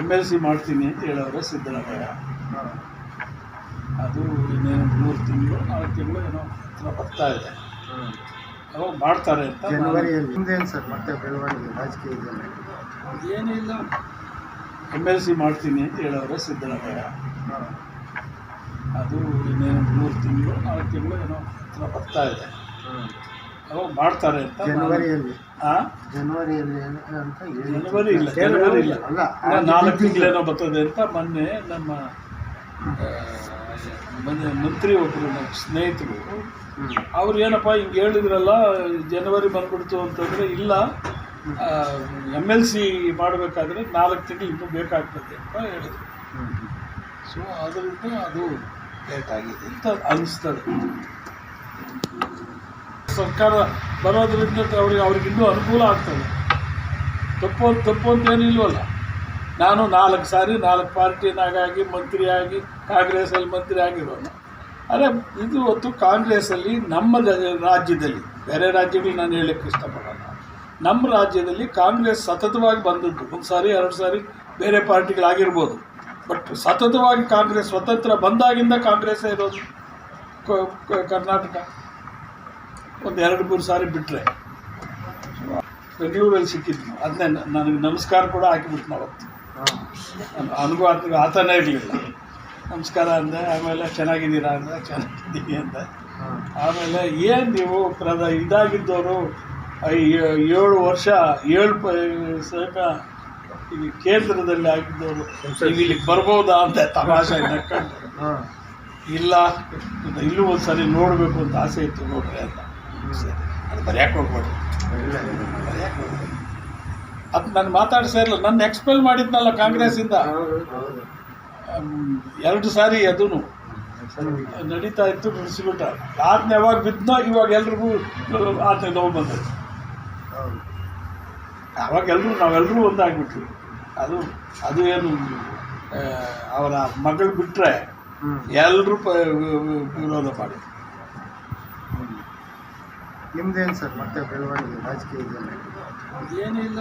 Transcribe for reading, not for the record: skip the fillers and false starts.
MLC ಮಾಡ್ತೀನಿ ಅಂತ ಹೇಳೋರೆ ಸಿದ್ದರಾಮಯ್ಯ. ಅದು ಇನ್ನೇನು 3 ತಿಂಗಳು 4 ತಿಂಗಳು ಏನೋ ಹತ್ರ ಬರ್ತಾ ಇದೆ. ಅವಾಗ ಮಾಡ್ತಾರೆ ಅಂತ ಜನವರಿಯಲ್ಲಿ ಸರ್ ಮತ್ತೆ ಬೆಳವಣಿಗೆ ರಾಜಕೀಯದಲ್ಲಿ ಏನಿಲ್ಲ. MLC ಮಾಡ್ತೀನಿ ಅಂತ ಹೇಳೋರೆ ಸಿದ್ದರಾಮಯ್ಯ. ಅದು ಇನ್ನೇನು 3 ತಿಂಗಳು 4 ತಿಂಗಳು ಏನೋ ಹತ್ರ ಬರ್ತಾ ಇದೆ. ಅವಾಗ ಮಾಡ್ತಾರೆ ಅಂತ ಜನವರಿಯಲ್ಲಿ ಜನವರಿ ಇಲ್ಲ 4 ತಿಂಗಳೇನೋ ಬರ್ತದೆ ಅಂತ ಮೊನ್ನೆ ನಮ್ಮ ಮಂತ್ರಿ ಒಬ್ಬರು ನಮ್ಮ ಸ್ನೇಹಿತರು ಅವ್ರು ಏನಪ್ಪ ಹಿಂಗೆ ಹೇಳಿದ್ರಲ್ಲ ಜನವರಿ ಬಂದ್ಬಿಡ್ತು ಅಂತಂದರೆ ಇಲ್ಲ MLC ಮಾಡಬೇಕಾದ್ರೆ 4 ತಿಂಗಳು ಇನ್ನೂ ಬೇಕಾಗ್ತದೆ ಅಂತ ಹೇಳಿದ್ರು. ಸೊ ಅದರಿಂದ ಅದು ಲೇಟ್ ಆಗಿದೆ ಅಂತ ಅನಿಸ್ತದೆ. ಸರ್ಕಾರ ಬರೋದ್ರಿಂದ ಅವ್ರಿಗಿನ್ನೂ ಅನುಕೂಲ ಆಗ್ತದೆ. ತಪ್ಪು ಅಂತ ಏನಿಲ್ವಲ್ಲ. ನಾನು 4 ಸಾರಿ 4 ಪಾರ್ಟಿನಾಗಾಗಿ ಮಂತ್ರಿಯಾಗಿ ಕಾಂಗ್ರೆಸ್ಸಲ್ಲಿ ಮಂತ್ರಿ ಆಗಿರೋನು. ಆದರೆ ಇದು ಹೊತ್ತು ಕಾಂಗ್ರೆಸ್ಸಲ್ಲಿ ನಮ್ಮ ರಾಜ್ಯದಲ್ಲಿ, ಬೇರೆ ರಾಜ್ಯಗಳು ನಾನು ಹೇಳೋಕ್ಕೆ ಇಷ್ಟಪಡೋಣ, ನಮ್ಮ ರಾಜ್ಯದಲ್ಲಿ ಕಾಂಗ್ರೆಸ್ ಸತತವಾಗಿ ಬಂದದ್ದು. 1 ಸಾರಿ 2 ಸಾರಿ ಬೇರೆ ಪಾರ್ಟಿಗಳಾಗಿರ್ಬೋದು, ಬಟ್ ಸತತವಾಗಿ ಕಾಂಗ್ರೆಸ್ ಸ್ವತಂತ್ರ ಬಂದಾಗಿಂದ ಕಾಂಗ್ರೆಸ್ಸೇ ಇರೋದು ಕರ್ನಾಟಕ. 1-2-3 ಸಾರಿ ಬಿಟ್ಟರೆ ಬೆಂಗಳೂರಲ್ಲಿ ಸಿಕ್ಕಿದ್ನು, ಅದನ್ನೇ ನನಗೆ ನಮಸ್ಕಾರ ಕೂಡ ಹಾಕಿಬಿಟ್ಟು ಅವತ್ತು. ನನಗೂ ಆತನೇ ಇರಲಿಲ್ಲ. ನಮಸ್ಕಾರ ಅಂದೆ, ಆಮೇಲೆ ಚೆನ್ನಾಗಿದ್ದೀರಾ ಅಂದೆ, ಚೆನ್ನಾಗಿದ್ದೀನಿ ಅಂದೆ. ಆಮೇಲೆ ಏನು ನೀವು ಇದಾಗಿದ್ದವರು 7 ವರ್ಷ 7 ಈಗ ಕೇಂದ್ರದಲ್ಲಿ ಆಗಿದ್ದವರು ಈಗ ಇಲ್ಲಿಗೆ ಬರ್ಬೋದಾ ಅಂತ ತಮಾಷೆ ನಕ್ಕೊಂಡು, ಇಲ್ಲ ಇಲ್ಲೂ ಒಂದು ಸರಿ ನೋಡಬೇಕು ಅಂತ ಆಸೆ ಇತ್ತು ನೋಡ್ರಿ ಅಂತ. ಸರಿ, ಅದು ಬರೆಯಕ್ಕೆ ಹೋಗ್ಬೇಡಿ, ಅದು ನಾನು ಮಾತಾಡ್ಸೇ ಇಲ್ಲ. ನನ್ನ ಎಕ್ಸ್ಪೆಲ್ ಮಾಡಿದ್ನಲ್ಲ ಕಾಂಗ್ರೆಸ್ಸಿಂದ 2 ಸಾರಿ ಅದೂ ನಡೀತಾ ಇತ್ತು, ನಡೆಸಿಬಿಟ್ಟ. ಆದ್ನ ಯಾವಾಗ ಬಿದ್ದನೋ ಇವಾಗ ಎಲ್ರಿಗೂ ಆತನ ನೋವು ಬಂದದ್ದು. ಆವಾಗ ನಾವೆಲ್ಲರೂ ಒಂದಾಗ್ಬಿಟ್ವಿ. ಅದು ಏನು ಅವರ ಮಗಳು ಬಿಟ್ಟರೆ ಎಲ್ಲರೂ ವಿರೋಧ ಮಾಡಿ. ನಿಮ್ದೇನು ಸರ್ ಮತ್ತೆ ಬೆಳವಣಿಗೆ ರಾಜಕೀಯದಲ್ಲಿ ಏನಿಲ್ಲ.